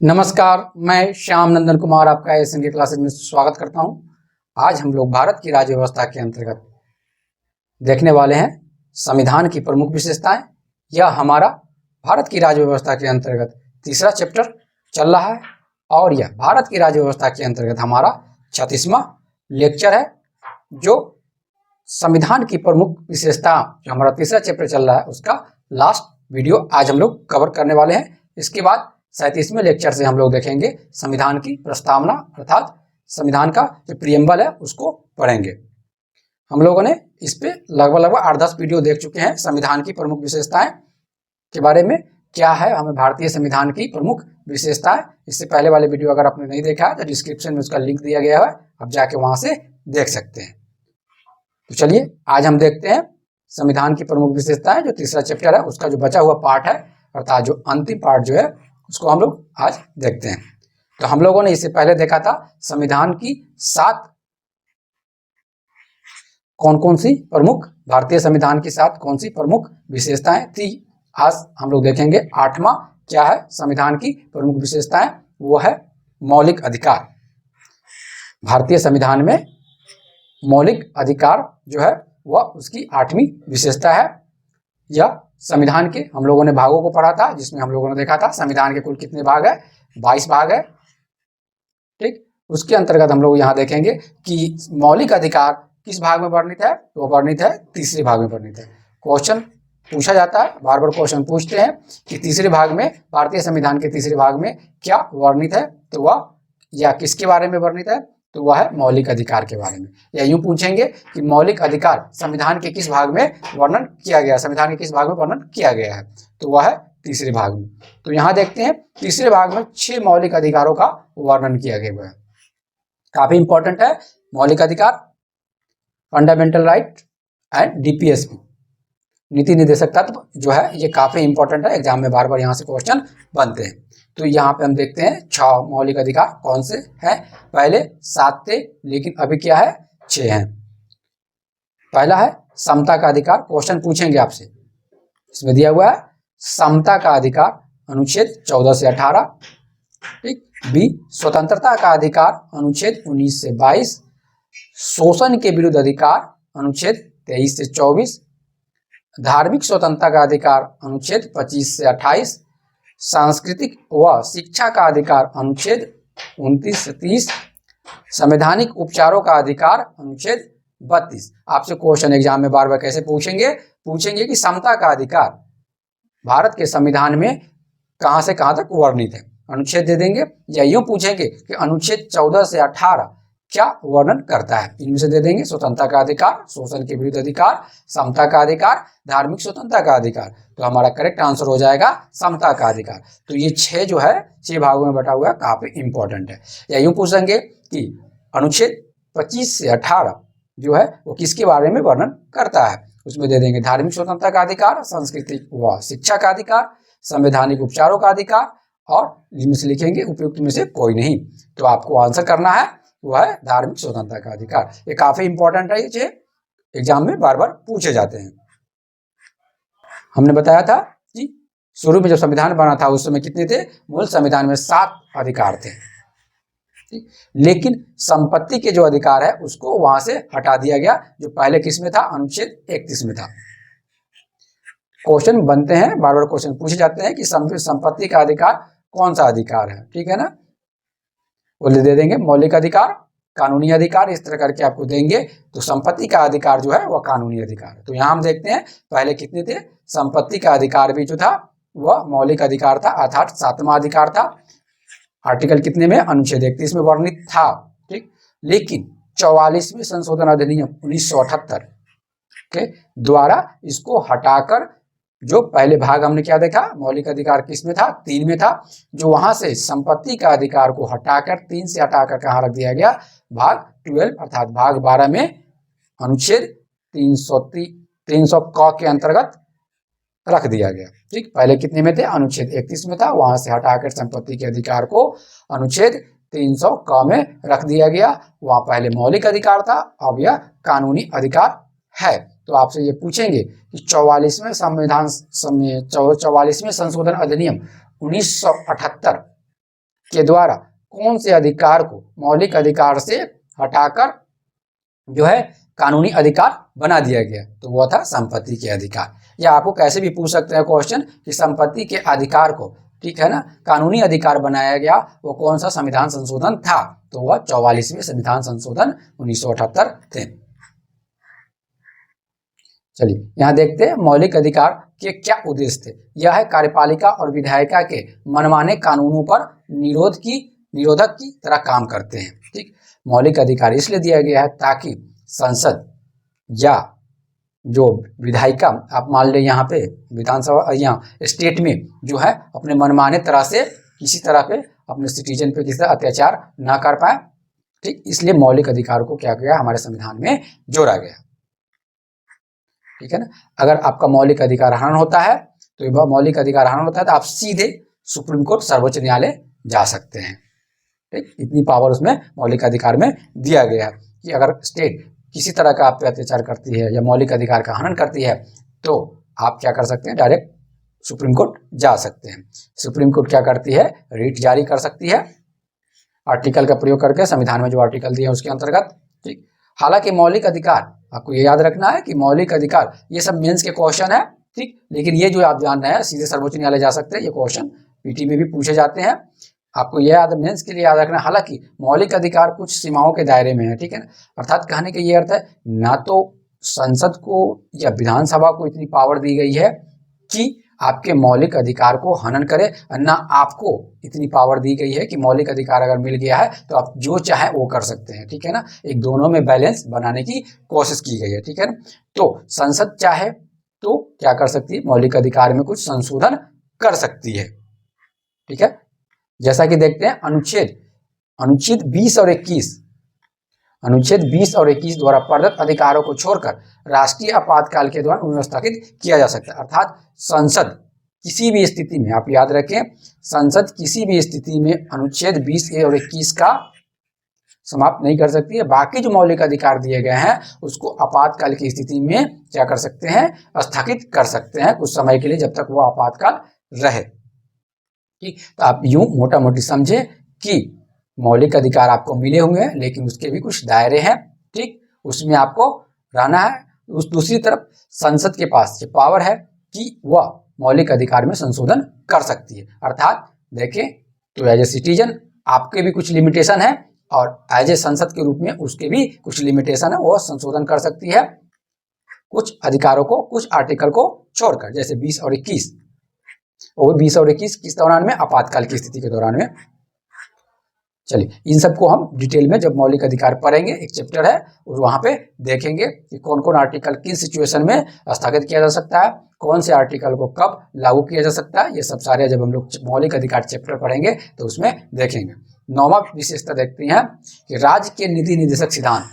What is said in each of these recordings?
नमस्कार, मैं श्याम नंदन कुमार आपका एस के क्लासेज में स्वागत करता हूं। आज हम लोग भारत की राज्य व्यवस्था के अंतर्गत देखने वाले हैं संविधान की प्रमुख विशेषताएं। यह हमारा भारत की राज्य व्यवस्था के अंतर्गत तीसरा चैप्टर चल रहा है और यह भारत की राज्य व्यवस्था के अंतर्गत हमारा 36वां लेक्चर है। जो संविधान की प्रमुख विशेषता जो हमारा तीसरा चैप्टर चल रहा है उसका लास्ट वीडियो आज हम लोग कवर करने वाले हैं। इसके बाद 37वें लेक्चर से हम लोग देखेंगे संविधान की प्रस्तावना अर्थात संविधान का जो प्रियम्बल है उसको पढ़ेंगे। हम लोगों ने इस पे लगभग 8-10 वीडियो देख चुके हैं। संविधान की प्रमुख विशेषताएं के बारे में क्या है, हमें भारतीय संविधान की प्रमुख विशेषताएं, इससे पहले वाले वीडियो अगर आपने नहीं देखा है तो डिस्क्रिप्शन में उसका लिंक दिया गया है, आप जाके वहां से देख सकते हैं। तो चलिए आज हम देखते हैं संविधान की प्रमुख विशेषताएं। जो तीसरा चैप्टर है उसका जो बचा हुआ पार्ट है अर्थात जो अंतिम पार्ट जो है उसको हम लोग आज देखते हैं। तो हम लोगों ने इससे पहले देखा था संविधान की 7 कौन सी प्रमुख, भारतीय संविधान की 7 कौन सी प्रमुख विशेषताएं थी। आज हम लोग देखेंगे 8वां क्या है संविधान की प्रमुख विशेषताएं, वो है मौलिक अधिकार। भारतीय संविधान में मौलिक अधिकार जो है वह उसकी 8वीं विशेषता है। यह संविधान के हम लोगों ने भागों को पढ़ा था, जिसमें हम लोगों ने देखा था संविधान के कुल कितने भाग है, 22 भाग है। ठीक, उसके अंतर्गत हम लोग यहाँ देखेंगे कि मौलिक अधिकार किस भाग में वर्णित है, तो वो वर्णित है तीसरे भाग में वर्णित है। क्वेश्चन पूछा जाता है, बार बार क्वेश्चन पूछते हैं कि तीसरे भाग में, भारतीय संविधान के तीसरे भाग में क्या वर्णित है, तो वह या किसके बारे में वर्णित है, तो वह है मौलिक अधिकार के बारे में। या यूं पूछेंगे कि मौलिक अधिकार संविधान के किस भाग में वर्णन किया गया, संविधान के किस भाग में वर्णन किया गया है, तो वह है तीसरे भाग में। तो यहाँ देखते हैं तीसरे भाग में 6 मौलिक अधिकारों का वर्णन किया गया है। काफी इंपॉर्टेंट है मौलिक अधिकार, फंडामेंटल राइट एंड डीपीएसपी, नीति निर्देशक तत्व जो है ये काफी इंपॉर्टेंट है, एग्जाम में बार बार यहाँ से क्वेश्चन बनते हैं। तो यहाँ पे हम देखते हैं 6 मौलिक अधिकार कौन से हैं। पहले 7 थे लेकिन अभी क्या है 6 हैं। पहला है समता का अधिकार, क्वेश्चन पूछेंगे आपसे, इसमें दिया हुआ है समता का अधिकार अनुच्छेद 14 से 18। ठीक, बी स्वतंत्रता का अधिकार अनुच्छेद 19 से 22, शोषण के विरुद्ध अधिकार अनुच्छेद 23 से 24, धार्मिक स्वतंत्रता का अधिकार अनुच्छेद 25 से 28, सांस्कृतिक व शिक्षा का अधिकार अनुच्छेद 29 से 30, संवैधानिक उपचारों का अधिकार अनुच्छेद 32। आपसे क्वेश्चन एग्जाम में बार बार कैसे पूछेंगे कि समता का अधिकार भारत के संविधान में कहां से कहां तक वर्णित है, अनुच्छेद दे देंगे। या यूं पूछेंगे कि अनुच्छेद 14 से 18 क्या वर्णन करता है, इनमें से दे देंगे स्वतंत्रता का अधिकार, शोषण के विरुद्ध अधिकार, समता का अधिकार, धार्मिक स्वतंत्रता का अधिकार। तो हमारा करेक्ट आंसर हो जाएगा समता का अधिकार। तो ये 6 जो है 6 भागों में बटा हुआ है, काफी इंपॉर्टेंट है। या यूं पूछेंगे कि अनुच्छेद 25 से 18 जो है वो किसके बारे में वर्णन करता है, उसमें दे देंगे धार्मिक स्वतंत्रता का अधिकार, सांस्कृतिक व शिक्षा का अधिकार, संवैधानिक उपचारों का अधिकार, और इनमें से लिखेंगे उपयुक्त में से कोई नहीं। तो आपको आंसर करना है वो है धार्मिक स्वतंत्रता का अधिकार। ये काफी इंपॉर्टेंट है, ये एग्जाम में बार बार पूछे जाते हैं। हमने बताया था कि शुरू में जब संविधान बना था उस समय कितने थे, मूल संविधान में 7 अधिकार थे। लेकिन संपत्ति के जो अधिकार है उसको वहां से हटा दिया गया, जो पहले किस में था, अनुच्छेद 31 में था। क्वेश्चन बनते हैं, बार बार क्वेश्चन पूछे जाते हैं कि संपत्ति का अधिकार कौन सा अधिकार है, ठीक है ना, वो दे देंगे मौलिक अधिकार, कानूनी अधिकार, इस तरह करके आपको देंगे। तो संपत्ति का अधिकार जो है वह कानूनी अधिकार। तो यहाँ हम देखते हैं पहले कितने थे, संपत्ति का अधिकार भी जो था वह मौलिक अधिकार था अर्थात 7वां अधिकार था। आर्टिकल कितने में, अनुच्छेद 31 में वर्णित था। ठीक, लेकिन 44वें संशोधन अधिनियम 1978 के द्वारा इसको हटाकर जो पहले भाग हमने क्या देखा, मौलिक अधिकार किस में था, 3 में था, जो वहां से संपत्ति का अधिकार को हटाकर 3 से हटाकर कहाँ रख दिया गया, भाग 12 अर्थात भाग 12 में अनुच्छेद 300 क के अंतर्गत रख दिया गया। ठीक, पहले कितने में थे, अनुच्छेद 31 में था, वहां से हटाकर संपत्ति के अधिकार को अनुच्छेद 300 क में रख दिया गया। वहां पहले मौलिक अधिकार था, अब यह कानूनी अधिकार है। तो आपसे ये पूछेंगे कि 44वें संशोधन अधिनियम 1978 के द्वारा कौन से अधिकार को मौलिक अधिकार से हटाकर जो है कानूनी अधिकार बना दिया गया, तो वह था संपत्ति के अधिकार। या आपको कैसे भी पूछ सकते हैं क्वेश्चन कि संपत्ति के अधिकार को, ठीक है ना, कानूनी अधिकार बनाया गया, वो कौन सा संविधान संशोधन था, तो वह 44वें संविधान संशोधन 1978 थे। चलिए यहाँ देखते हैं मौलिक अधिकार के क्या उद्देश्य थे। यह है कार्यपालिका और विधायिका के मनमाने कानूनों पर निरोधक की तरह काम करते हैं। ठीक, मौलिक अधिकार इसलिए दिया गया है ताकि संसद या जो विधायिका, आप मान लें यहाँ पे विधानसभा, यहाँ स्टेट में जो है अपने मनमाने तरह से किसी तरह पे अपने सिटीजन पे किसी तरह अत्याचार ना कर पाए। ठीक, इसलिए मौलिक अधिकार को क्या किया, हमारे संविधान में जोड़ा गया। ठीक है ना, अगर आपका मौलिक अधिकार हनन होता है तो मौलिक अधिकार हनन होता है तो आप सीधे सुप्रीम कोर्ट, सर्वोच्च न्यायालय जा सकते हैं। ठीक, इतनी पावर उसमें मौलिक अधिकार में दिया गया है कि अगर स्टेट किसी तरह का आप पे अत्याचार करती है या मौलिक अधिकार का हनन करती है तो आप क्या कर सकते हैं, डायरेक्ट सुप्रीम कोर्ट जा सकते हैं। सुप्रीम कोर्ट क्या करती है, रिट जारी कर सकती है आर्टिकल का प्रयोग करके, संविधान में जो आर्टिकल दिए उसके अंतर्गत। ठीक, हालांकि मौलिक अधिकार, आपको ये याद रखना है कि मौलिक अधिकार ये सब मेंस के क्वेश्चन है। ठीक, लेकिन ये जो आप जान रहे हैं सीधे सर्वोच्च न्यायालय जा सकते हैं, ये क्वेश्चन पीटी में भी पूछे जाते हैं, आपको यह याद, मेंस के लिए याद रखना। हालांकि मौलिक अधिकार कुछ सीमाओं के दायरे में है। ठीक है ना, अर्थात कहने का ये अर्थ है ना तो संसद को या विधानसभा को इतनी पावर दी गई है कि आपके मौलिक अधिकार को हनन करे, ना आपको इतनी पावर दी गई है कि मौलिक अधिकार अगर मिल गया है तो आप जो चाहे वो कर सकते हैं। ठीक है ना, एक दोनों में बैलेंस बनाने की कोशिश की गई है। ठीक है ना, तो संसद चाहे तो क्या कर सकती है, मौलिक अधिकार में कुछ संशोधन कर सकती है। ठीक है, जैसा कि देखते हैं अनुच्छेद 20 और 21, अनुच्छेद 20 और 21 द्वारा प्रदत्त अधिकारों को छोड़कर राष्ट्रीय आपातकाल के दौरान उन्हें स्थगित किया जा सकता है। अर्थात संसद किसी भी स्थिति में, आप याद रखें, संसद किसी भी स्थिति में अनुच्छेद 20A और 21 का समाप्त नहीं कर सकती है। बाकी जो मौलिक अधिकार दिए गए हैं उसको आपातकाल की स्थिति में क्या कर सकते हैं, स्थगित कर सकते हैं कुछ समय के लिए, जब तक वो आपातकाल रहे। ठीक, तो आप यूं मोटा मोटी समझे कि मौलिक अधिकार आपको मिले हुए हैं लेकिन उसके भी कुछ दायरे हैं। ठीक, उसमें आपको रहना है। उस दूसरी तरफ संसद के पास ये पावर है कि वह मौलिक अधिकार में संशोधन कर सकती है। अर्थात देखें तो एज ए सिटीजन आपके भी कुछ लिमिटेशन है और एज ए संसद के रूप में उसके भी कुछ लिमिटेशन है, वो संशोधन कर सकती है कुछ अधिकारों को, कुछ आर्टिकल को छोड़कर, जैसे 20 और 21। और 20 और 21 किस दौरान में, आपातकाल की स्थिति के दौरान में। चलिए इन सबको हम डिटेल में जब मौलिक अधिकार पढ़ेंगे, एक चैप्टर है और वहां पे देखेंगे कि कौन कौन आर्टिकल किन सिचुएशन में स्थगित किया जा सकता है, कौन से आर्टिकल को कब लागू किया जा सकता है। ये सब सारे जब हम लोग मौलिक अधिकार चैप्टर पढ़ेंगे तो उसमें देखेंगे। 9वां विशेषता देखते हैं कि राज्य के नीति निर्देशक सिद्धांत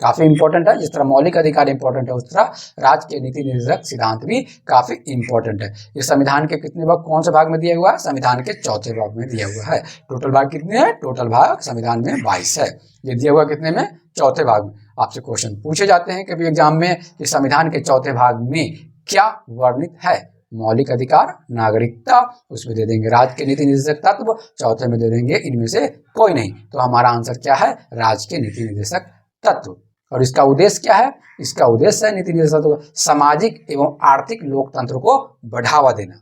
काफी इंपॉर्टेंट है। जिस तरह मौलिक अधिकार इंपॉर्टेंट है उस तरह राज्य के नीति निर्देशक सिद्धांत भी काफी इंपॉर्टेंट है। ये संविधान के कितने भाग, कौन से भाग में दिया हुआ है, संविधान के चौथे भाग में दिया हुआ है। टोटल भाग कितने हैं, टोटल भाग संविधान में 22 है। ये दिया हुआ कितने में, चौथे भाग में। आपसे क्वेश्चन पूछे जाते हैं कभी एग्जाम में कि संविधान के चौथे भाग में क्या वर्णित है, मौलिक अधिकार, नागरिकता, उसमें दे देंगे राज्य के नीति निर्देशक तत्व, चौथे में दे देंगे इनमें से कोई नहीं। तो हमारा आंसर क्या है, राज्य के नीति निर्देशक तत्व। और इसका उद्देश्य क्या है, इसका उद्देश्य है नीति निर्देशक तत्व सामाजिक एवं आर्थिक लोकतंत्र को बढ़ावा देना।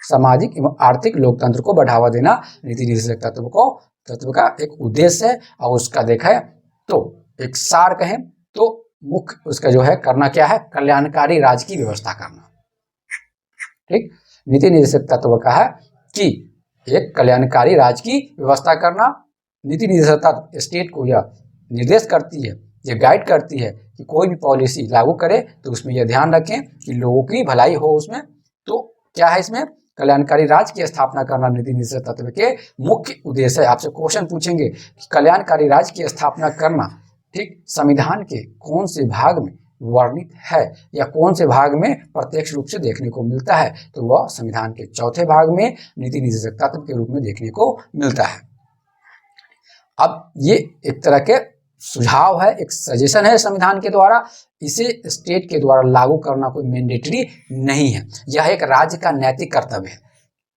सामाजिक एवं आर्थिक लोकतंत्र को बढ़ावा देना नीति निर्देशक तत्व का एक उद्देश्य है। और उसका देखा है तो एक सार कहें तो मुख्य उसका जो है करना क्या है, कल्याणकारी राज्य की व्यवस्था करना। ठीक, नीति निर्देशक तत्व का है कि एक कल्याणकारी राज्य की व्यवस्था करना। नीति निर्देशक तत्व स्टेट को यह निर्देश करती है, ये गाइड करती है कि कोई भी पॉलिसी लागू करे तो उसमें यह ध्यान रखें कि लोगों की भलाई हो उसमें। तो क्या है, इसमें कल्याणकारी राज्य की स्थापना करना नीति निर्देशक तत्व के मुख्य उद्देश्य है। आपसे क्वेश्चन पूछेंगे कि कल्याणकारी राज्य की स्थापना करना, ठीक, संविधान के कौन से भाग में वर्णित है या कौन से भाग में प्रत्यक्ष रूप से देखने को मिलता है, तो वह संविधान के चौथे भाग में नीति निर्देशक तत्व के रूप में देखने को मिलता है। अब ये एक तरह के सुझाव है, एक सजेशन है संविधान के द्वारा, इसे स्टेट के द्वारा लागू करना कोई मैंडेटरी नहीं है, यह एक राज्य का नैतिक कर्तव्य है।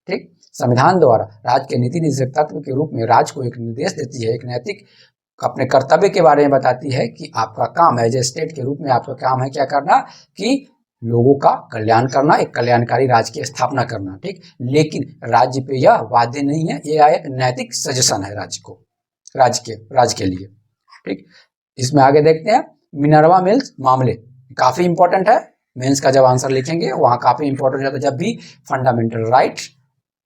ठीक, संविधान द्वारा राज्य के नीति निर्देशक तत्व के रूप में राज्य को एक निर्देश देती है, एक नैतिक अपने कर्तव्य के बारे में बताती है कि आपका काम है, एज स्टेट के रूप में आपका काम है क्या करना, कि लोगों का कल्याण करना, एक कल्याणकारी राज्य की स्थापना करना, ठीक। लेकिन राज्य पे यह बाध्य नहीं है, यह एक नैतिक सजेशन है राज्य को, राज्य के लिए, ठीक। इसमें आगे देखते हैं मिनर्वा मिल्स मामले, काफी इंपॉर्टेंट है, मेंस का जब आंसर लिखेंगे वहां काफी इंपॉर्टेंट हो जाता है। जब भी फंडामेंटल राइट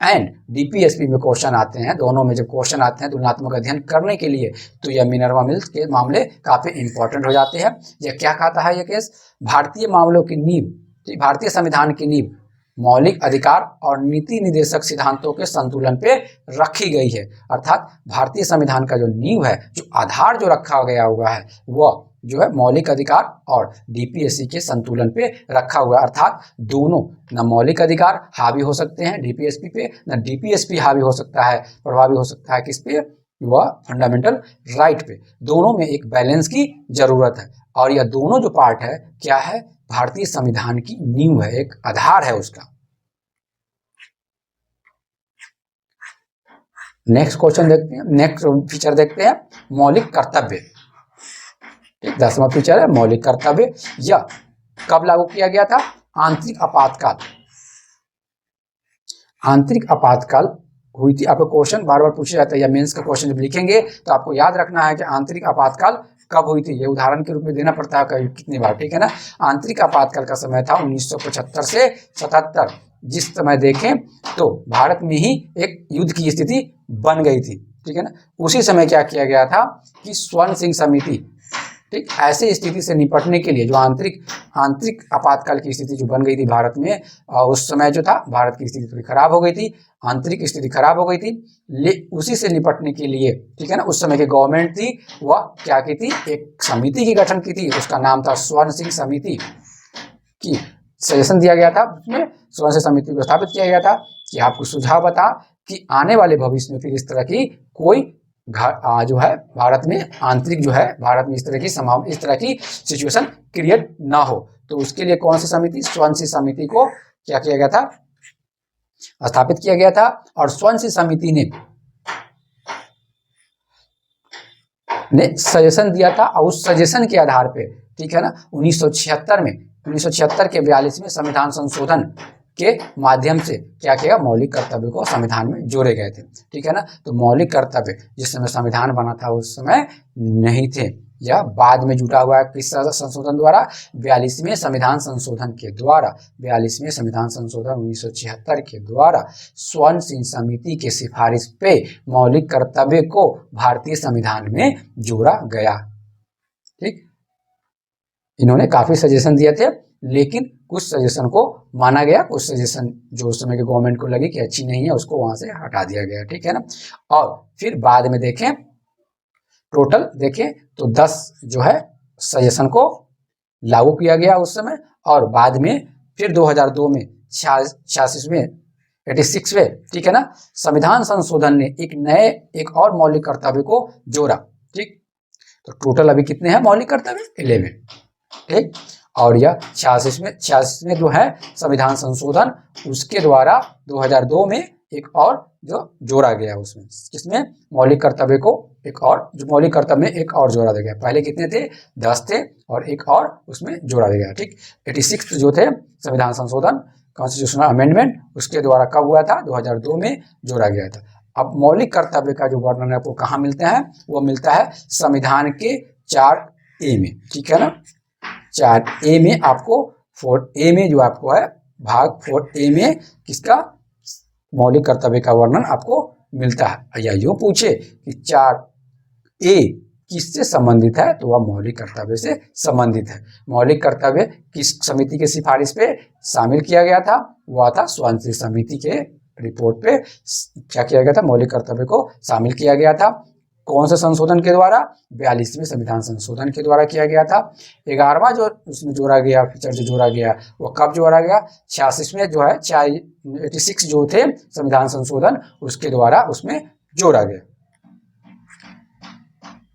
एंड डीपीएसपी में क्वेश्चन आते हैं, दोनों में जब क्वेश्चन आते हैं तुलनात्मक अध्ययन करने के लिए, तो यह मिनर्वा मिल्स के मामले काफी इंपॉर्टेंट हो जाते हैं। यह क्या कहता है, यह केस भारतीय मामलों की नींव, भारतीय संविधान की नींव मौलिक अधिकार और नीति निर्देशक सिद्धांतों के संतुलन पे रखी गई है। अर्थात भारतीय संविधान का जो नींव है, जो आधार जो रखा गया हुआ है, वह जो है मौलिक अधिकार और डीपीएससी के संतुलन पे रखा हुआ है। अर्थात दोनों, न मौलिक अधिकार हावी हो सकते हैं डीपीएसपी पे, न डीपीएसपी हावी हो सकता है, प्रभावी हो सकता है किस पे, वह फंडामेंटल राइट पे। दोनों में एक बैलेंस की जरूरत है, और यह दोनों जो पार्ट है क्या है, भारतीय संविधान की नींव है, एक आधार है उसका। नेक्स्ट क्वेश्चन देखते हैं, नेक्स्ट फीचर देखते हैं मौलिक कर्तव्य। 10वां फीचर है मौलिक कर्तव्य। यह कब लागू किया गया था, आंतरिक आपातकाल। आंतरिक आपातकाल हुई थी, आपको क्वेश्चन बार बार पूछा जाता है, या मेंस का क्वेश्चन जब लिखेंगे तो आपको याद रखना है कि आंतरिक आपातकाल कब हुई थी, ये उदाहरण के रूप में देना पड़ता है कितनी बार, ठीक है ना। आंतरिक आपातकाल का समय था 1975 से 77। जिस समय देखें तो भारत में ही एक युद्ध की स्थिति बन गई थी, ठीक है ना। उसी समय क्या किया गया था कि स्वर्ण सिंह समिति, ठीक, ऐसे स्थिति से निपटने के लिए जो आंतरिक आपातकाल की स्थिति जो बन गई थी भारत में, उस समय जो था भारत की स्थिति थोड़ी खराब हो गई थी, आंतरिक स्थिति खराब हो गई थी, उसी से निपटने के लिए, ठीक है ना, उस समय की गवर्नमेंट थी वह क्या की थी, एक समिति की गठन की थी, उसका नाम था स्वर्ण सिंह समिति की। सजेशन दिया गया था उसमें, स्वर्ण सिंह समिति को स्थापित किया गया था कि आपको सुझाव बता कि आने वाले भविष्य में फिर इस तरह की कोई जो है भारत में आंतरिक जो है भारत में इस तरह की सिचुएशन क्रिएट ना हो। तो उसके लिए कौन सी समिति, स्वर्ण सिंह समिति को क्या किया गया था, स्थापित किया गया था। और स्वर्ण सिंह समिति ने सजेशन दिया था, और उस सजेशन के आधार पे, ठीक है ना, 1976 के 42वें संविधान संशोधन के माध्यम से क्या किया, मौलिक कर्तव्य को संविधान में जोड़े गए थे, ठीक है ना। तो मौलिक कर्तव्य जिस समय संविधान बना था उस समय नहीं थे, यह बाद में जुटा हुआ है किस संशोधन द्वारा, 42वें संविधान संशोधन के द्वारा। 42वें संविधान संशोधन 1976 के द्वारा स्वर्ण सिंह समिति के सिफारिश पे मौलिक कर्तव्य को भारतीय संविधान में जोड़ा गया, ठीक। इन्होंने काफी सजेशन दिए थे, लेकिन कुछ सजेशन को माना गया, कुछ सजेशन जो उस समय के गवर्नमेंट को लगी कि अच्छी नहीं है, उसको वहां से हटा दिया गया, ठीक है ना। और फिर बाद में देखें, टोटल देखें तो 10 जो है सजेशन को लागू किया गया उस समय, और बाद में फिर 2002 में 86वें, ठीक है ना, संविधान संशोधन ने एक और मौलिक कर्तव्य को जोड़ा, ठीक। तो टोटल अभी कितने हैं मौलिक कर्तव्य, 11, ठीक। और यह 86वें जो है संविधान संशोधन, उसके द्वारा 2002 में एक और जो जोड़ा गया, उसमें किसमें, मौलिक कर्तव्य को एक और, जो मौलिक कर्तव्य में एक और जोड़ा गया। पहले कितने थे, 10 थे, और एक और उसमें जोड़ा गया, ठीक। 86 जो थे संविधान संशोधन, कॉन्स्टिट्यूशनल अमेंडमेंट, उसके द्वारा कब हुआ था, 2002 में जोड़ा गया था। अब मौलिक कर्तव्य का जो वर्णन आपको कहाँ मिलता है, वो मिलता है संविधान के 4A में, ठीक है ना। 4A में आपको 4A में जो आपको है, भाग 4A में किसका, मौलिक कर्तव्य का वर्णन आपको मिलता है। या यूं पूछे कि 4A किससे संबंधित है, तो वह मौलिक कर्तव्य से संबंधित है। मौलिक कर्तव्य किस समिति के सिफारिश पे शामिल किया गया था, वह था स्वर्ण सिंह समिति के रिपोर्ट पे क्या किया गया था, मौलिक कर्तव्य को शामिल किया गया था। कौन से संशोधन के द्वारा, 42वें संविधान संशोधन के द्वारा किया गया था। 11वां जो उसमें जोड़ा गया, फीचर जो जोड़ा गया, वो कब जोड़ा गया, 86वें जो है 86 जो थे संविधान संशोधन, उसके द्वारा उसमें जोड़ा गया,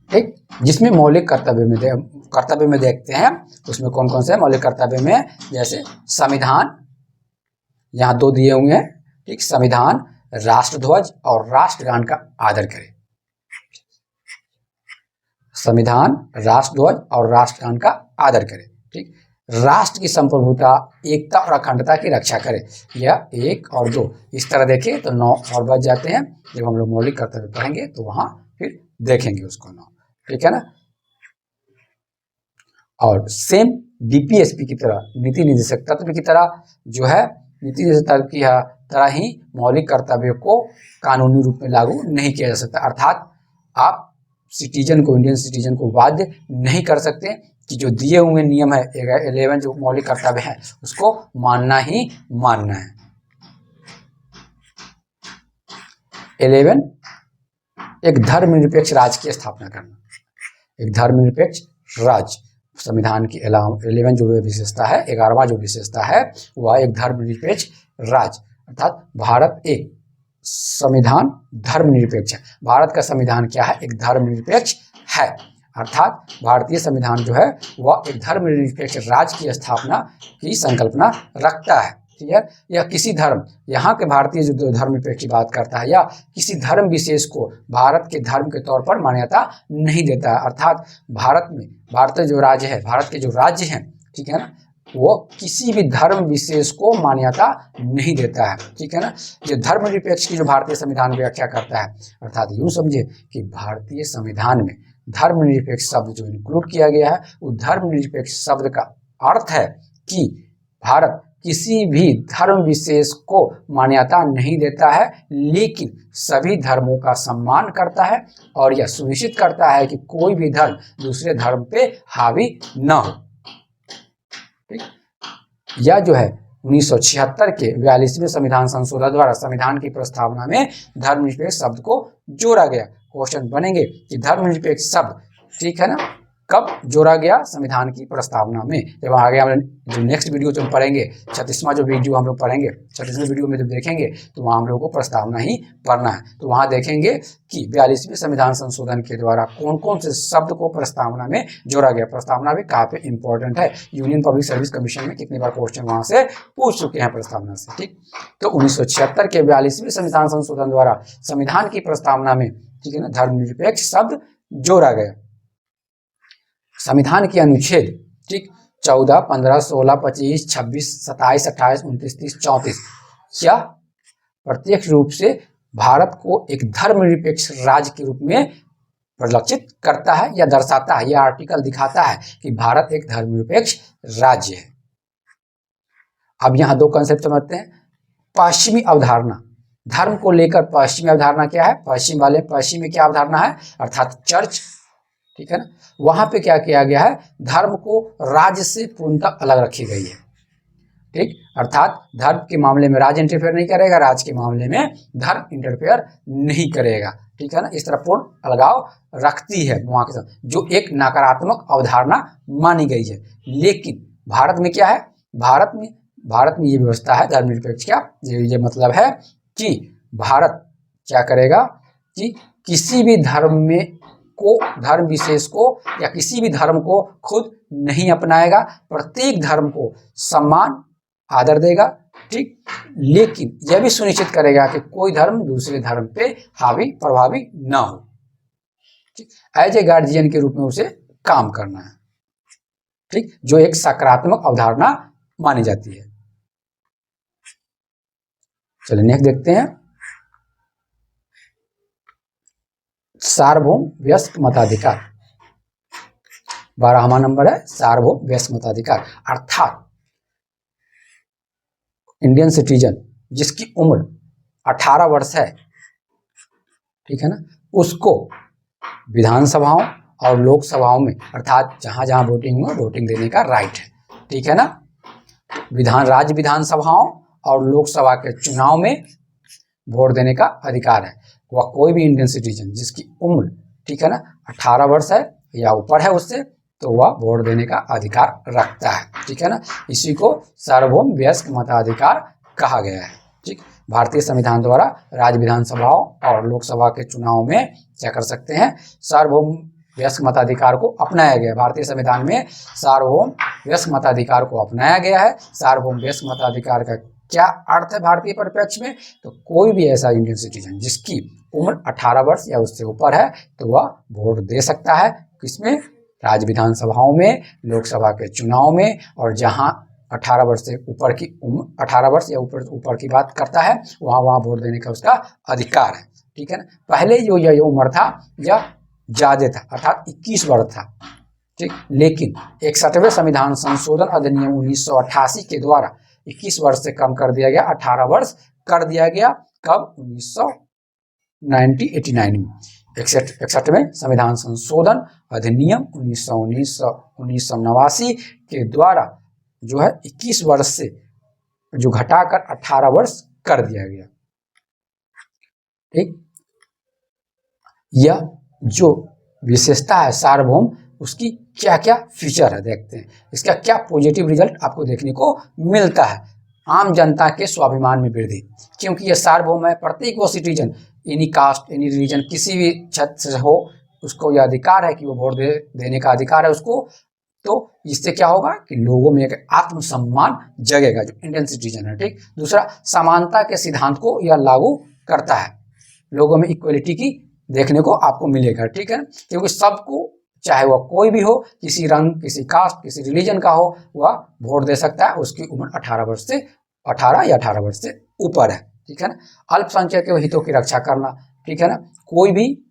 ठीक। जिसमें मौलिक कर्तव्य में देखते हैं उसमें कौन कौन से मौलिक कर्तव्य में, जैसे संविधान, यहाँ 2 दिए हुए हैं, ठीक। संविधान राष्ट्रध्वज और राष्ट्रगान का आदर करे। संविधान राष्ट्रध्वज और राष्ट्रगान का आदर करे। ठीक, राष्ट्र की संप्रभुता, एकता और अखंडता की रक्षा करे। यह 1 और 2 इस तरह देखें तो 9 और बच जाते हैं। जब हम लोग मौलिक कर्तव्य पढ़ेंगे तो वहां फिर देखेंगे उसको 9। ठीक है ना। और सेम डीपीएसपी की तरह, नीति निर्देशक तत्व की तरह जो है, नीति निर्देशक तत्व की तरह ही मौलिक कर्तव्यों को कानूनी रूप में लागू नहीं किया जा सकता। अर्थात आप सिटीजन को, इंडियन सिटीजन को बाध्य नहीं कर सकते कि जो दिए हुए नियम है 11 जो मौलिक कर्तव्य है उसको मानना ही मानना है। 11 एक धर्मनिरपेक्ष राज्य की स्थापना करना। एक धर्मनिरपेक्ष राज्य, संविधान की 11 जो विशेषता है, 11वां जो विशेषता है वह एक धर्मनिरपेक्ष राज्य, अर्थात भारत एक संविधान धर्मनिरपेक्ष है। भारत का संविधान क्या है? एक धर्मनिरपेक्ष है। अर्थात भारतीय संविधान जो है वह एक धर्मनिरपेक्ष राज्य की स्थापना की संकल्पना रखता है। ठीक है, या किसी धर्म, यहाँ के भारतीय जो धर्मनिरपेक्ष की बात करता है, या किसी धर्म विशेष को भारत के धर्म के तौर पर मान्यता नहीं देता है। अर्थात भारत में, भारत जो राज्य है, भारत के जो राज्य हैं, ठीक है ना, वो किसी भी धर्म विशेष को मान्यता नहीं देता है। ठीक है ना। जो धर्मनिरपेक्ष की जो भारतीय संविधान व्याख्या करता है, अर्थात यूं समझे कि भारतीय संविधान में धर्मनिरपेक्ष शब्द जो इंक्लूड किया गया है, वो धर्मनिरपेक्ष शब्द का अर्थ है कि भारत किसी भी धर्म विशेष को मान्यता नहीं देता है, लेकिन सभी धर्मों का सम्मान करता है और यह सुनिश्चित करता है कि कोई भी धर्म दूसरे धर्म पे हावी न हो। ठीक, यह जो है 1976 के 42वें संविधान संशोधन द्वारा संविधान की प्रस्तावना में धर्मनिरपेक्ष शब्द को जोड़ा गया। क्वेश्चन बनेंगे कि धर्मनिरपेक्ष शब्द, ठीक है ना, कब जोड़ा गया संविधान की प्रस्तावना में? जब आगे हम जो नेक्स्ट वीडियो जो हम पढ़ेंगे, 36वां जो वीडियो हम लोग पढ़ेंगे, 36वें वीडियो में जब देखेंगे तो वहाँ हम लोगों को प्रस्तावना ही पढ़ना है। तो वहाँ देखेंगे कि 42वें संविधान संशोधन के द्वारा कौन कौन से शब्द को प्रस्तावना में जोड़ा गया। प्रस्तावना भी काफी इंपॉर्टेंट है। यूनियन पब्लिक सर्विस कमीशन में कितनी बार क्वेश्चन वहाँ से पूछ चुके हैं प्रस्तावना से। ठीक, तो 1976 के 42वें संविधान संशोधन द्वारा संविधान की प्रस्तावना में, ठीक है ना, धर्मनिरपेक्ष शब्द जोड़ा गया। संविधान के अनुच्छेद, ठीक, 14, 15, 16, 25, 26, 27, 28, 29, 30, 34 यह प्रत्यक्ष रूप से भारत को एक धर्मनिरपेक्ष राज्य के रूप में परिलक्षित करता है या दर्शाता है। यह आर्टिकल दिखाता है कि भारत एक धर्मनिरपेक्ष राज्य है। अब यहाँ दो कंसेप्ट समझते हैं। पश्चिमी अवधारणा, धर्म को लेकर पश्चिमी अवधारणा क्या है? पश्चिम में क्या अवधारणा है? अर्थात चर्च। ठीक है ना, वहां पे क्या किया गया है? धर्म को राज्य से पूर्णतः अलग रखी गई है। ठीक, अर्थात धर्म के मामले में राज्य इंटरफेयर नहीं करेगा, राज्य के मामले में धर्म इंटरफेयर नहीं करेगा। ठीक है ना, इस तरह पूर्ण अलगाव रखती है वहां के साथ, जो एक नकारात्मक अवधारणा मानी गई है। लेकिन भारत में क्या है? भारत में ये व्यवस्था है धर्मनिरपेक्ष क्या, ये मतलब है कि भारत क्या करेगा कि किसी भी धर्म विशेष को या किसी भी धर्म को खुद नहीं अपनाएगा, प्रत्येक धर्म को सम्मान आदर देगा। ठीक, लेकिन यह भी सुनिश्चित करेगा कि कोई धर्म दूसरे धर्म पे हावी प्रभावी ना हो। ठीक, एज ए गार्जियन के रूप में उसे काम करना है। ठीक, जो एक सकारात्मक अवधारणा मानी जाती है। चलिए नेक्स्ट देखते हैं। सार्वभौम वयस्क मताधिकार, 12वां नंबर है सार्वभौम वयस्क मताधिकार। अर्थात इंडियन सिटीजन जिसकी उम्र 18 वर्ष है, ठीक है ना, उसको विधानसभाओं और लोकसभाओं में, अर्थात जहां जहां वोटिंग हो, वोटिंग देने का राइट है। ठीक है ना, राज्य विधानसभाओं और लोकसभा के चुनाव में वोट देने का अधिकार है। वह कोई भी इंडियन सिटीजन जिसकी उम्र, ठीक है ना, 18 वर्ष है या ऊपर है उससे, तो वह वोट देने का अधिकार रखता है। ठीक है ना, इसी को सार्वभौम वयस्क मताधिकार कहा गया है। ठीक, भारतीय संविधान द्वारा राज्य विधानसभाओं और लोकसभा के चुनाव में क्या कर सकते हैं? सार्वभौम वयस्क मताधिकार को अपनाया गया। भारतीय संविधान में सार्वभौम वयस्क मताधिकार को अपनाया गया है। सार्वभौम वयस्क मताधिकार का क्या अर्थ है भारतीय परिप्रेक्ष्य में? तो कोई भी ऐसा इंडियन सिटीजन जिसकी उम्र 18 वर्ष या उससे ऊपर है तो वह वोट दे सकता है। किसमें? राज्य विधानसभाओं में, लोकसभा के चुनाव में, और जहां 18 वर्ष से ऊपर की उम्र, 18 वर्ष या ऊपर की बात करता है वहां वोट देने का उसका अधिकार है। ठीक है ना। पहले जो यह उम्र था यह ज्यादा था, अर्थात 21 वर्ष था। ठीक, लेकिन 61वें संविधान संशोधन अधिनियम 1988 के द्वारा 21 वर्ष से कम कर दिया गया, 18 वर्ष कर दिया गया। कब? 1989 में 61वें संविधान संशोधन अधिनियम 1989 के द्वारा जो है 21 वर्ष से जो घटाकर 18 वर्ष कर दिया गया। ठीक, यह जो विशेषता है सार्वभौम, उसकी क्या क्या फीचर है देखते हैं। इसका क्या पॉजिटिव रिजल्ट आपको देखने को मिलता है। आम जनता के स्वाभिमान में वृद्धि, क्योंकि यह सार्वभौम है, प्रत्येक वो citizen, any caste, any religion, किसी भी क्षेत्र से हो, उसको यह अधिकार है कि वो वोट देने का अधिकार है उसको। तो इससे क्या होगा कि लोगों में एक आत्मसम्मान जगेगा जो इंडियन सिटीजन है। ठीक, दूसरा, समानता के सिद्धांत को यह लागू करता है, लोगों में इक्वलिटी की देखने को आपको मिलेगा। ठीक है, क्योंकि सबको, चाहे वह कोई भी हो, किसी रंग, किसी कास्ट, किसी रिलीजन का हो, वह वोट दे सकता है। उसकी उम्र 18 वर्ष से 18 या 18 वर्ष से ऊपर है। ठीक है ना। अल्पसंख्यक के हितों की रक्षा करना, ठीक है ना। कोई भी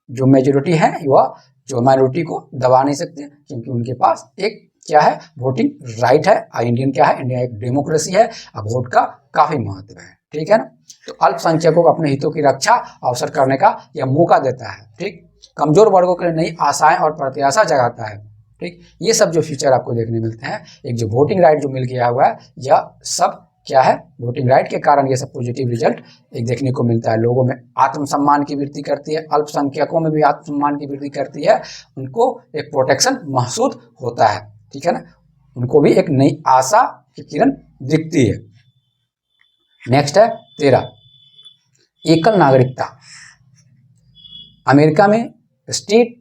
जो मेजोरिटी है वह जो माइनॉरिटी को दबा नहीं सकते, क्योंकि उनके पास एक क्या है, वोटिंग राइट है। इंडियन क्या है, इंडिया एक डेमोक्रेसी है, अब वोट का काफी महत्व है। ठीक है ना। तो अल्पसंख्यकों को अपने हितों की रक्षा अवसर करने का यह मौका देता है। ठीक, कमजोर वर्गों के लिए नई आशाएं और प्रत्याशा जगाता है। ठीक, ये सब जो फीचर आपको देखने मिलते हैं, एक जो वोटिंग राइट जो मिल गया हुआ है, यह सब क्या है, वोटिंग राइट के कारण ये सब पॉजिटिव रिजल्ट एक देखने को मिलता है। लोगों में आत्मसम्मान की वृद्धि करती है, अल्पसंख्यकों में भी आत्मसम्मान की वृद्धि करती है, उनको एक प्रोटेक्शन महसूस होता है। ठीक है ना, उनको भी एक नई आशा की किरण दिखती है। नेक्स्ट है 13, एकल नागरिकता। अमेरिका में स्टेट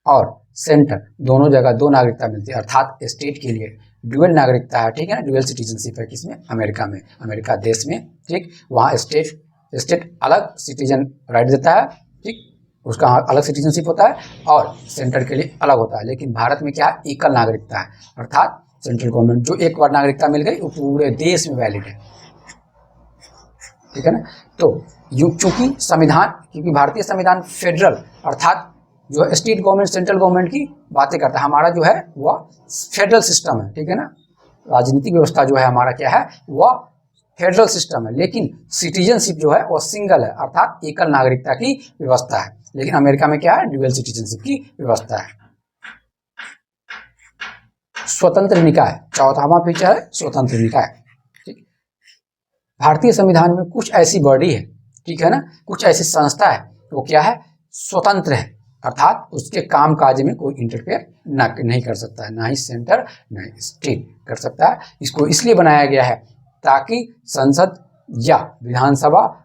और सेंटर दोनों जगह दो नागरिकता मिलती है, अर्थात स्टेट के लिए ड्यूअल नागरिकता है। ठीक है ना, ड्यूअल सिटीजनशिप है किसमें, अमेरिका में, अमेरिका देश में। ठीक, वहाँ स्टेट अलग सिटीजन राइट देता है, ठीक, उसका अलग सिटीजनशिप होता है, और सेंटर के लिए अलग होता है। लेकिन भारत में क्या है, एकल नागरिकता है, अर्थात सेंट्रल गवर्नमेंट जो एक बार नागरिकता मिल गई वो पूरे देश में वैलिड है। ठीक है ना। तो चूंकि संविधान, क्योंकि भारतीय संविधान फेडरल अर्थात जो है स्टेट गवर्नमेंट सेंट्रल गवर्नमेंट की बातें करता है, हमारा जो है वह फेडरल सिस्टम है। ठीक है ना, राजनीतिक व्यवस्था जो है हमारा क्या है, वह फेडरल सिस्टम है। लेकिन सिटीजनशिप जो है वह सिंगल है, अर्थात एकल नागरिकता की व्यवस्था है। लेकिन अमेरिका में क्या है, ड्यूअल सिटीजनशिप की व्यवस्था है। स्वतंत्र निकाय, चौथावां फीचर है स्वतंत्र निकाय। भारतीय संविधान में कुछ ऐसी बॉडी है, ठीक है ना, कुछ ऐसी संस्था है, वो क्या है, स्वतंत्र है, अर्थात उसके काम काज में कोई इंटरफेयर नहीं कर सकता है, ना ही सेंटर ना ही स्टेट कर सकता है। इसको इसलिए बनाया गया है ताकि संसद या विधानसभा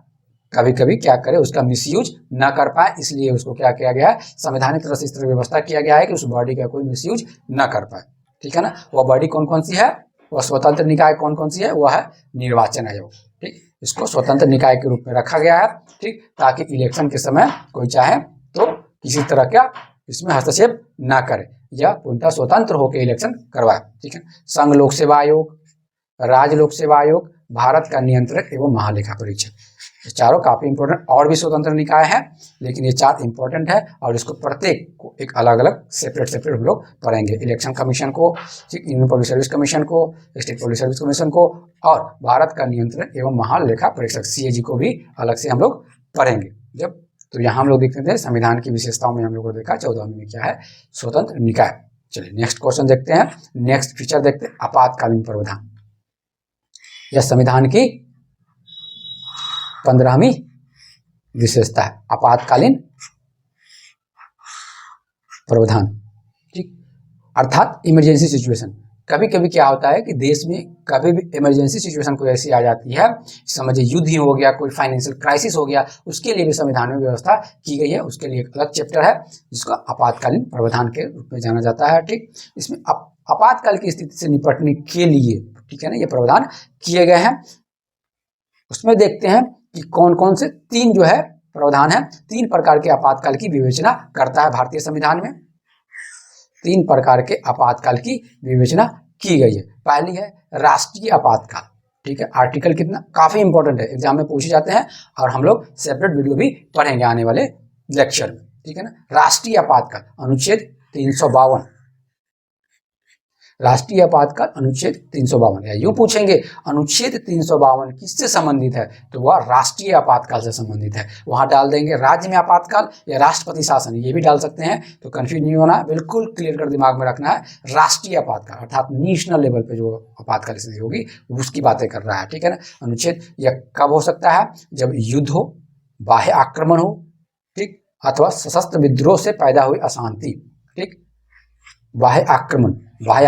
कभी कभी क्या करे, उसका मिसयूज ना कर पाए, इसलिए उसको क्या किया गया है, संवैधानिक तरह से इस तरह व्यवस्था किया गया है कि उस बॉडी का कोई मिसयूज ना कर पाए। ठीक है ना। वह बॉडी कौन कौन सी है, वह स्वतंत्र निकाय कौन कौन सी है, वह है निर्वाचन आयोग। ठीक, इसको स्वतंत्र निकाय के रूप में रखा गया है, ठीक, ताकि इलेक्शन के समय कोई चाहे तो किसी तरह का इसमें हस्तक्षेप ना करे, या पूर्णतः स्वतंत्र होकर इलेक्शन करवाए। ठीक है। संघ लोक सेवा आयोग, राज्य लोक सेवा आयोग, भारत का नियंत्रक एवं महालेखा परीक्षक, ये चारों काफी इंपॉर्टेंट, और भी स्वतंत्र निकाय है, लेकिन ये चार इंपॉर्टेंट है, और इसको प्रत्येक को एक अलग अलग सेपरेट हम लोग पढ़ेंगे। इलेक्शन कमीशन को, यूनियन पब्लिक सर्विस कमीशन को, स्टेट पब्लिक सर्विस कमीशन को, और भारत का नियंत्रक एवं महालेखा परीक्षक CAG को भी अलग से हम लोग पढ़ेंगे जब। तो यहाँ हम लोग देखते थे संविधान की विशेषताओं में हम लोग को देखा 14वीं में क्या है, स्वतंत्र निकाय। चलिए नेक्स्ट क्वेश्चन देखते हैं, नेक्स्ट फीचर देखते हैं, आपातकालीन प्रावधान। यह संविधान की 15वीं विशेषता है, आपातकालीन प्रावधान। ठीक, अर्थात इमरजेंसी सिचुएशन। कभी कभी क्या होता है कि देश में कभी भी इमरजेंसी सिचुएशन कोई ऐसी आ जाती है, समझिए युद्ध ही हो गया, कोई फाइनेंशियल क्राइसिस हो गया, उसके लिए भी संविधान में व्यवस्था की गई है, उसके लिए एक अलग चैप्टर है जिसको आपातकालीन प्रावधान के रूप में जाना जाता है। ठीक, इसमें आपातकाल की स्थिति से निपटने के लिए, ठीक है ना, ये प्रावधान किए गए हैं। उसमें देखते हैं कि कौन कौन से तीन जो है प्रावधान है, 3 प्रकार के आपातकाल की विवेचना करता है भारतीय संविधान में। 3 प्रकार के आपातकाल की विवेचना की गई है। पहली है राष्ट्रीय आपातकाल, ठीक है। आर्टिकल कितना काफी इंपॉर्टेंट है, एग्जाम में पूछे जाते हैं और हम लोग सेपरेट वीडियो भी पढ़ेंगे आने वाले लेक्चर में, ठीक है ना। राष्ट्रीय आपातकाल अनुच्छेद 352, राष्ट्रीय आपातकाल अनुच्छेद 352, या यूं पूछेंगे अनुच्छेद 352 किससे संबंधित है, तो वह राष्ट्रीय आपातकाल से संबंधित है। वहां डाल देंगे राज्य में आपातकाल या राष्ट्रपति शासन, ये भी डाल सकते हैं, तो कंफ्यूज नहीं होना, बिल्कुल क्लियर कर दिमाग में रखना है। राष्ट्रीय आपातकाल अर्थात नेशनल लेवल पे जो आपातकाल स्थिति होगी उसकी बातें कर रहा है, ठीक है ना। अनुच्छेद यह कब हो सकता है, जब युद्ध हो, बाह्य आक्रमण हो, ठीक, अथवा सशस्त्र विद्रोह से पैदा हुई अशांति, ठीक। बाह्य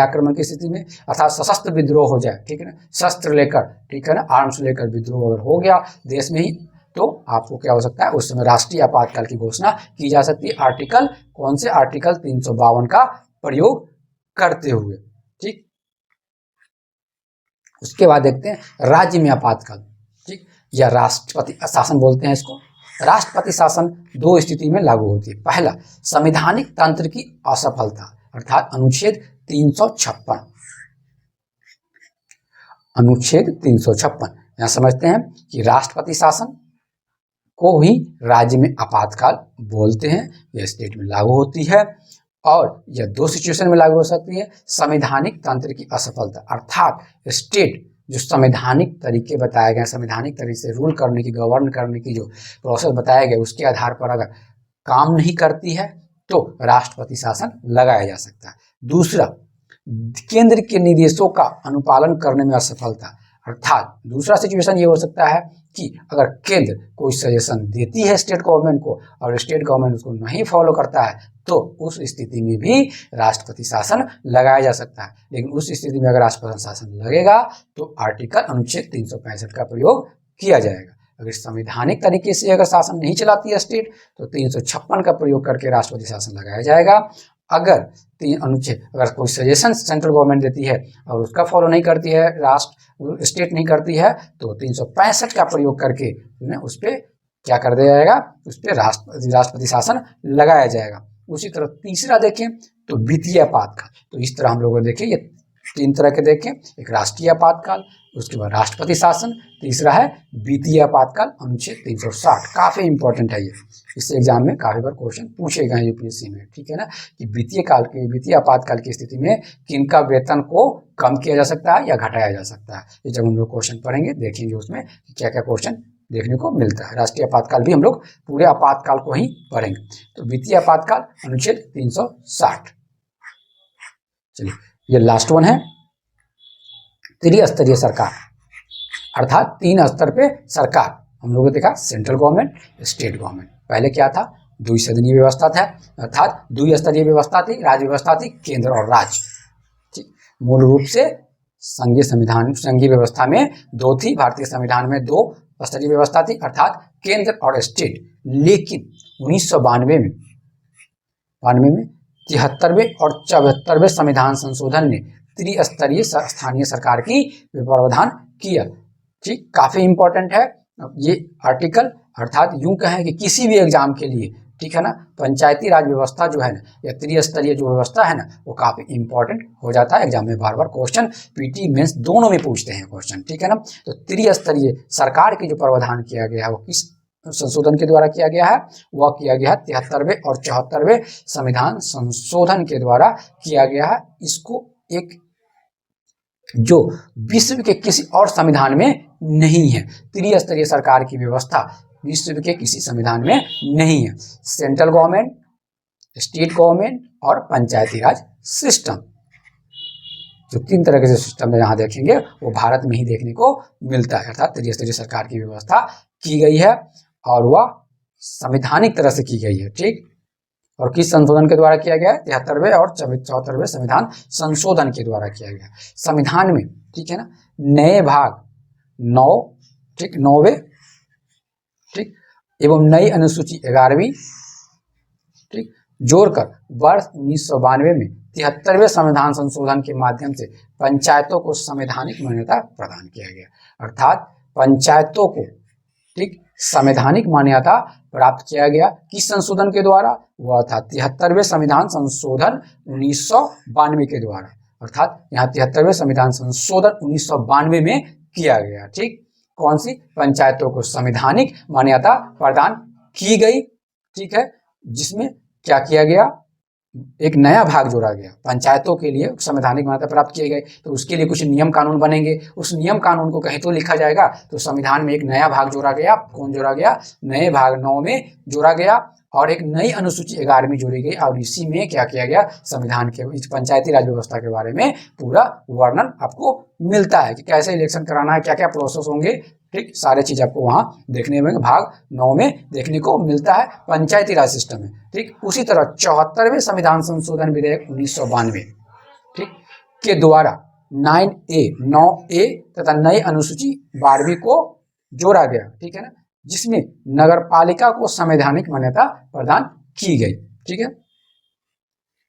आक्रमण की स्थिति में अर्थात सशस्त्र विद्रोह हो जाए, ठीक है ना, शस्त्र लेकर, ठीक है ना, आर्म्स लेकर विद्रोह अगर हो गया देश में ही, तो आपको क्या हो सकता है, उस समय राष्ट्रीय आपातकाल की घोषणा की जा सकती है। आर्टिकल कौन से, आर्टिकल 352 का प्रयोग करते हुए, ठीक। उसके बाद देखते हैं राज्य में आपातकाल, ठीक, या राष्ट्रपति शासन बोलते हैं इसको। राष्ट्रपति शासन 2 स्थिति में लागू होती है। पहला, संवैधानिक तंत्र की असफलता अर्थात अनुच्छेद 356, अनुच्छेद 356 यहां समझते हैं कि राष्ट्रपति शासन को ही राज्य में आपातकाल बोलते हैं, यह स्टेट में लागू होती है और यह 2 सिचुएशन में लागू हो सकती है। संवैधानिक तंत्र की असफलता अर्थात स्टेट जो संवैधानिक तरीके बताए गए, संवैधानिक तरीके से रूल करने की, गवर्न करने की जो प्रोसेस बताए गए, उसके आधार पर अगर काम नहीं करती है तो राष्ट्रपति शासन लगाया जा सकता है। दूसरा, केंद्र के निर्देशों का अनुपालन करने में असफलता अर्थात दूसरा सिचुएशन ये हो सकता है कि अगर केंद्र कोई सजेशन देती है स्टेट गवर्नमेंट को और स्टेट गवर्नमेंट उसको नहीं फॉलो करता है, तो उस स्थिति में भी राष्ट्रपति शासन लगाया जा सकता है। लेकिन उस स्थिति में अगर राष्ट्रपति शासन लगेगा तो आर्टिकल अनुच्छेद 365 का प्रयोग किया जाएगा। अगर संवैधानिक तरीके से अगर शासन नहीं चलाती है स्टेट, तो 356 का प्रयोग करके राष्ट्रपति शासन लगाया जाएगा। अगर अनुच्छेद अगर कोई सजेशन सेंट्रल गवर्नमेंट देती है और उसका फॉलो नहीं करती है, राष्ट्र स्टेट नहीं करती है, तो 365 का प्रयोग करके उस पर क्या कर दिया जाएगा, उस पर राष्ट्रपति शासन लगाया जाएगा। उसी तरह तीसरा देखें तो वित्तीय आपातकाल, तो इस तरह हम लोग देखें, ये 3 तरह के देखें, एक राष्ट्रीय आपातकाल, उसके बाद राष्ट्रपति शासन, तीसरा है वित्तीय आपातकाल अनुच्छेद 360। काफी इंपॉर्टेंट है ये, इससे एग्जाम में काफी बार क्वेश्चन पूछे गए यूपीएससी में, ठीक है ना, कि वित्तीय आपातकाल की स्थिति में किनका वेतन को कम किया जा सकता है या घटाया जा सकता है। ये जब हम लोग क्वेश्चन पढ़ेंगे देखेंगे उसमें क्या क्या क्वेश्चन देखने को मिलता है। राष्ट्रीय आपातकाल भी हम लोग पूरे आपातकाल को ही पढ़ेंगे। तो वित्तीय आपातकाल अनुच्छेद 360। चलिए, ये लास्ट वन है त्रिस्तरीय सरकार अर्थात 3 स्तर पे सरकार। हम लोगों ने देखा सेंट्रल गवर्नमेंट, स्टेट गवर्नमेंट। पहले क्या था, द्विसदनीय व्यवस्था था अर्थात द्विस्तरीय व्यवस्था थी, राज्य व्यवस्था थी, केंद्र और राज्य। ठीक, मूल रूप से संघीय व्यवस्था में 2 थी, भारतीय संविधान में 2 स्तरीय व्यवस्था थी अर्थात केंद्र और स्टेट। लेकिन 1992 में 73वें और 74वें संविधान संशोधन ने त्रिस्तरीय स्थानीय सरकार की प्रावधान किया। ठीक, काफी इंपॉर्टेंट है ये आर्टिकल, अर्थात यूं कहें कि किसी भी एग्जाम के लिए, ठीक है ना, पंचायती राज व्यवस्था जो है ना या त्रिस्तरीय जो व्यवस्था है ना, वो काफी इंपॉर्टेंट हो जाता है। एग्जाम में बार बार क्वेश्चन पीटी मेंस दोनों में पूछते हैं क्वेश्चन, ठीक है ना। तो त्रिस्तरीय सरकार की जो प्रावधान किया गया है वो किस संशोधन के द्वारा किया गया है, वह किया गया है 73वें और 74वें संविधान संशोधन के द्वारा किया गया है। इसको एक जो विश्व के किसी और संविधान में नहीं है, त्रिस्तरीय सरकार की व्यवस्था विश्व के किसी संविधान में नहीं है। सेंट्रल गवर्नमेंट, स्टेट गवर्नमेंट और पंचायती राज सिस्टम, जो 3 तरह के सिस्टम यहाँ देखेंगे वो भारत में ही देखने को मिलता है। अर्थात त्रिस्तरीय सरकार की व्यवस्था की गई है और वह संवैधानिक तरह से की गई है। ठीक, और किस संशोधन के द्वारा किया गया है, 73वें और 74वें संविधान संशोधन के द्वारा किया गया। संविधान में, ठीक है ना, नए भाग 9, ठीक, 9वें, ठीक, एवं नई अनुसूची 11वीं, ठीक, जोड़कर वर्ष 1992 में 73वें संविधान संशोधन के माध्यम से पंचायतों को संवैधानिक मान्यता प्रदान किया गया। अर्थात पंचायतों को, ठीक, संवैधानिक मान्यता प्राप्त किया गया किस संशोधन के द्वारा? वह था 73वें संविधान संशोधन 1992 के द्वारा। अर्थात यहाँ 73वें संविधान संशोधन 1992 में किया गया। ठीक, कौन सी? पंचायतों को संवैधानिक मान्यता प्रदान की गई। ठीक है, जिसमें क्या किया गया? एक नया भाग जोड़ा गया। पंचायतों के लिए संवैधानिक मान्यता प्राप्त किए गए तो उसके लिए कुछ नियम कानून बनेंगे। उस नियम कानून को कहीं तो लिखा जाएगा, तो संविधान में एक नया भाग जोड़ा गया। कौन जोड़ा गया? नए भाग 9 में जोड़ा गया और एक नई अनुसूची 11 में जोड़ी गई और इसी में क्या किया गया? संविधान के इस पंचायती राज व्यवस्था के बारे में पूरा वर्णन आपको मिलता है कि कैसे इलेक्शन कराना है, क्या क्या प्रोसेस होंगे। ठीक, सारे चीज आपको वहां देखने में भाग 9 में देखने को मिलता है पंचायती राज सिस्टम में। ठीक, उसी तरह 74वें संविधान संशोधन विधेयक 1992 ठीक के द्वारा 9A तथा नई अनुसूची 12वीं को जोड़ा गया। ठीक है ना, जिसमें नगर पालिका को संवैधानिक मान्यता प्रदान की गई। ठीक है,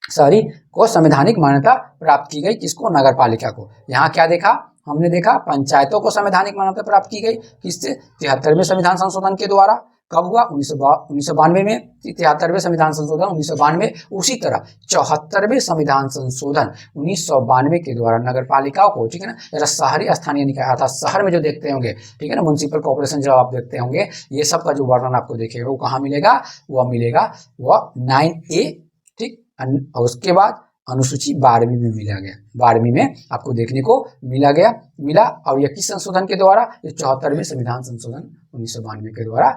सॉरी को संवैधानिक मान्यता प्राप्त की गई। किसको? नगर पालिका को। यहाँ क्या देखा? हमने देखा पंचायतों को संवैधानिक मान्यता प्राप्त की गई किससे? 73वें संविधान संशोधन के द्वारा। कब हुआ? 1992 में 73वें संविधान संशोधन 1992। उसी तरह 74वें संविधान संशोधन 1992 के द्वारा नगर पालिकाओं को, ठीक है ना, या शहरी स्थानीय निकाय अर्थात शहर में जो देखते होंगे, ठीक है ना, म्युनिसिपल कॉर्पोरेशन जब आप देखते होंगे, ये सब का जो वर्णन आपको देखेगा वो कहाँ मिलेगा? वह मिलेगा वह 9A। ठीक, और उसके बाद अनुसूची 12वीं में मिला गया। 12वीं में आपको देखने को मिला और यह किस संशोधन के द्वारा? 74वें संविधान संशोधन 1992 के द्वारा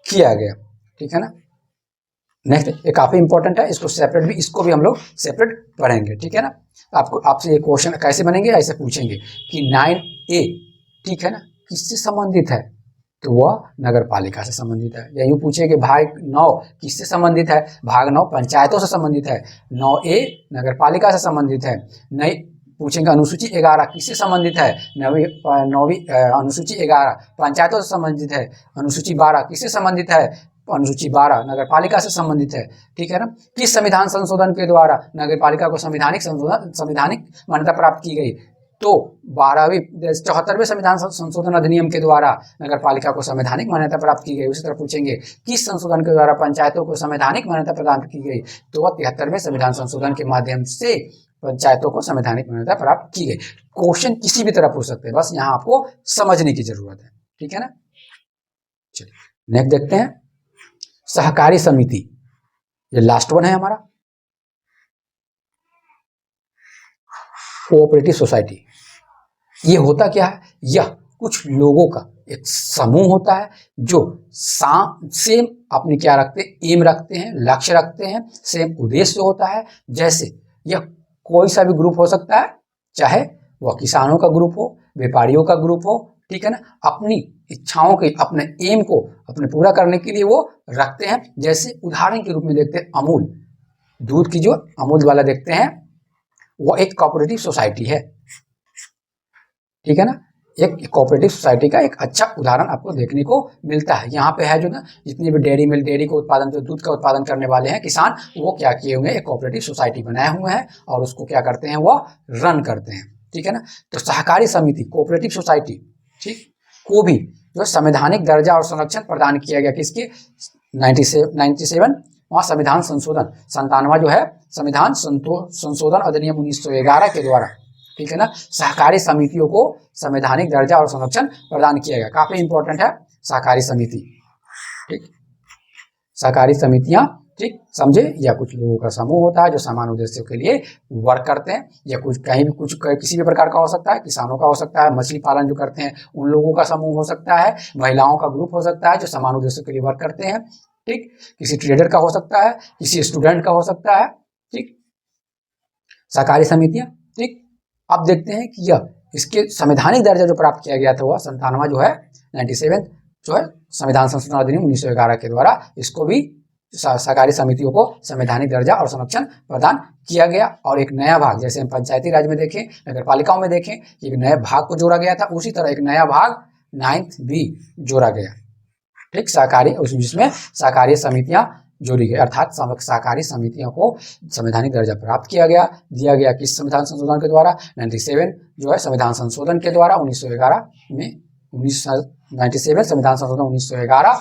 किया गया। ठीक है ना। नेक्स्ट, ये काफी इंपॉर्टेंट है, इसको भी हम लोग सेपरेट पढ़ेंगे। ठीक है ना। आपसे ये क्वेश्चन कैसे बनेंगे? ऐसे पूछेंगे कि 9A, ठीक है ना, किससे संबंधित है? तो वह नगर पालिका से संबंधित है। या यूं पूछेंगे भाग 9 किससे संबंधित है? भाग 9 पंचायतों से संबंधित है। 9A नगर पालिका से संबंधित है। नहीं पूछेंगे अनुसूची 11 किससे संबंधित है? नौवीं अनुसूची 11 पंचायतों से संबंधित है। अनुसूची 12 किससे संबंधित है? अनुसूची 12 नगर पालिका से संबंधित है। ठीक है ना। किस संविधान संशोधन के द्वारा नगर पालिका को संवैधानिक मान्यता प्राप्त की गई? तो 74वें संविधान संशोधन अधिनियम के द्वारा नगर पालिका को संवैधानिक मान्यता प्राप्त की गई। उसी तरह पूछेंगे किस संशोधन के द्वारा पंचायतों को संवैधानिक मान्यता प्रदान की गई? तो 73वें संविधान संशोधन के माध्यम से पंचायतों को संवैधानिक मान्यता प्राप्त की गई। क्वेश्चन किसी भी तरह पूछ सकते हैं, बस यहाँ आपको समझने की जरूरत है। ठीक है ना। चलिए नेक्स्ट देखते हैं, सहकारी समिति। ये लास्ट वन है हमारा, कोऑपरेटिव सोसाइटी। ये होता क्या है? यह कुछ लोगों का एक समूह होता है जो सेम अपने क्या रखते हैं? एम रखते हैं, लक्ष्य रखते हैं, सेम उद्देश्य होता है। जैसे यह कोई सा भी ग्रुप हो सकता है, चाहे वह किसानों का ग्रुप हो, व्यापारियों का ग्रुप हो, ठीक है ना, अपनी इच्छाओं के, अपने एम को अपने पूरा करने के लिए वो रखते हैं। जैसे उदाहरण के रूप में देखते हैं अमूल, दूध की जो अमूल वाला देखते हैं, वो एक कोऑपरेटिव सोसाइटी है। ठीक है ना, एक कोऑपरेटिव सोसाइटी का एक अच्छा उदाहरण आपको देखने को मिलता है। यहाँ पे है जो ना, जितने भी डेयरी को उत्पादन, जो दूध का उत्पादन करने वाले हैं किसान, वो क्या किए हुए हैं? एक कोऑपरेटिव सोसाइटी बनाए हुए हैं और उसको क्या करते हैं? वो रन करते हैं। ठीक है ना। तो सहकारी समिति, कोऑपरेटिव सोसाइटी, ठीक, को भी जो संवैधानिक दर्जा और संरक्षण प्रदान किया गया किसके? 97 वहाँ संविधान संशोधन 97 जो है संविधान संशोधन अधिनियम 1911 के द्वारा, ठीक है ना, सहकारी समितियों को संवैधानिक दर्जा और संरक्षण प्रदान किया गया। काफी इंपॉर्टेंट है सहकारी समिति। ठीक, सहकारी समितियां, ठीक, समझे, या कुछ लोगों का समूह होता है जो समान उद्देश्यों के लिए वर्क करते हैं, या कुछ कहीं भी कुछ किसी भी प्रकार का हो सकता है, किसानों का हो सकता है, मछली पालन जो करते हैं उन लोगों का समूह हो सकता है, महिलाओं का ग्रुप हो सकता है जो समान उद्देश्यों के लिए वर्क करते हैं, ठीक, किसी ट्रेडर का हो सकता है, किसी स्टूडेंट का हो सकता है। ठीक, सहकारी समितियां, ठीक। अब देखते हैं कि यह इसके संवैधानिक दर्जा जो प्राप्त किया गया था वह 97 जो है 97 जो है संविधान संशोधन अधिनियम 1911 के द्वारा इसको भी सहकारी समितियों को संवैधानिक दर्जा और संरक्षण प्रदान किया गया। और एक नया भाग, जैसे हम पंचायती राज में देखें, नगर पालिकाओं में देखें, एक नया भाग को जोड़ा गया था, उसी तरह एक नया भाग 9B जोड़ा गया। ठीक, सहकारी, जिसमें सहकारी समितियां जोड़ी गई, अर्थात सहकारी समितियों को संवैधानिक दर्जा प्राप्त किया गया, दिया गया किस संविधान संशोधन के द्वारा? 97 जो है संविधान संशोधन के द्वारा 1911 में 1997 संविधान संशोधन 1911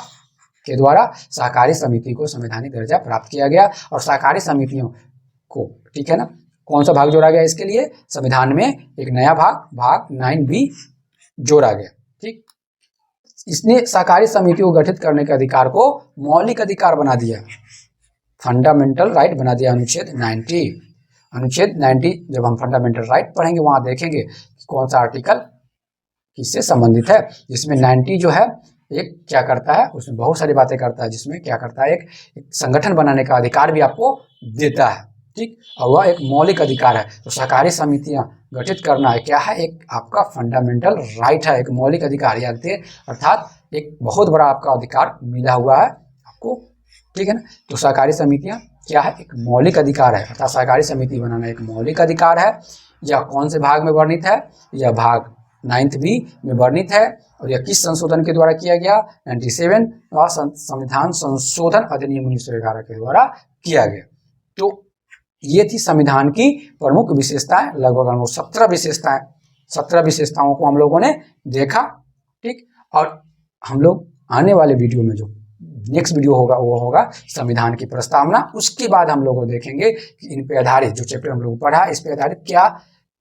के द्वारा सहकारी समिति को संवैधानिक दर्जा प्राप्त किया गया। और सहकारी समितियों को, ठीक है ना, कौन सा भाग जोड़ा गया इसके लिए? संविधान में एक नया भाग 9B जोड़ा गया। ठीक, इसने सहकारी समितियों को गठित करने के अधिकार को मौलिक अधिकार बना दिया, फंडामेंटल राइट बना दिया। अनुच्छेद 90 जब हम फंडामेंटल राइट पढ़ेंगे वहां देखेंगे कौन सा आर्टिकल किससे संबंधित है, जिसमें 90 जो है एक क्या करता है, उसमें बहुत सारी बातें करता है, जिसमें क्या करता है, एक संगठन बनाने का अधिकार भी आपको देता है। ठीक, और वह एक मौलिक अधिकार है। तो सहकारी समितियां गठित करना है क्या है, एक आपका फंडामेंटल राइट है, एक मौलिक अधिकार, याद है, अर्थात एक बहुत बड़ा आपका अधिकार मिला हुआ है आपको। ठीक है ना, तो सहकारी समितियां क्या है, एक मौलिक अधिकार है, अर्थात सहकारी समिति बनाना एक मौलिक अधिकार है। यह कौन से भाग में वर्णित है? यह भाग 9B में वर्णित है। और यह किस संशोधन के द्वारा किया गया? 97 संविधान संशोधन अधिनियम 1911 के द्वारा किया गया। तो ये थी संविधान की प्रमुख विशेषताएं, लगभग 17 विशेषताओं को हम लोगों ने देखा। ठीक, और हम लोग आने वाले वीडियो में जो नेक्स्ट वीडियो होगा वो होगा संविधान की प्रस्तावना। उसके बाद हम लोग देखेंगे कि इन पे आधारित जो चैप्टर हम लोग पढ़ा, इस पे आधारित क्या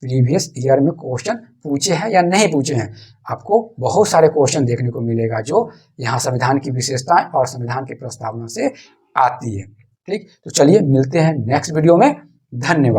प्रीवियस ईयर में क्वेश्चन पूछे हैं या नहीं पूछे हैं। आपको बहुत सारे क्वेश्चन देखने को मिलेगा जो यहाँ संविधान की विशेषताएं और संविधान की प्रस्तावना से आती है। ठीक, तो चलिए मिलते हैं नेक्स्ट वीडियो में। धन्यवाद।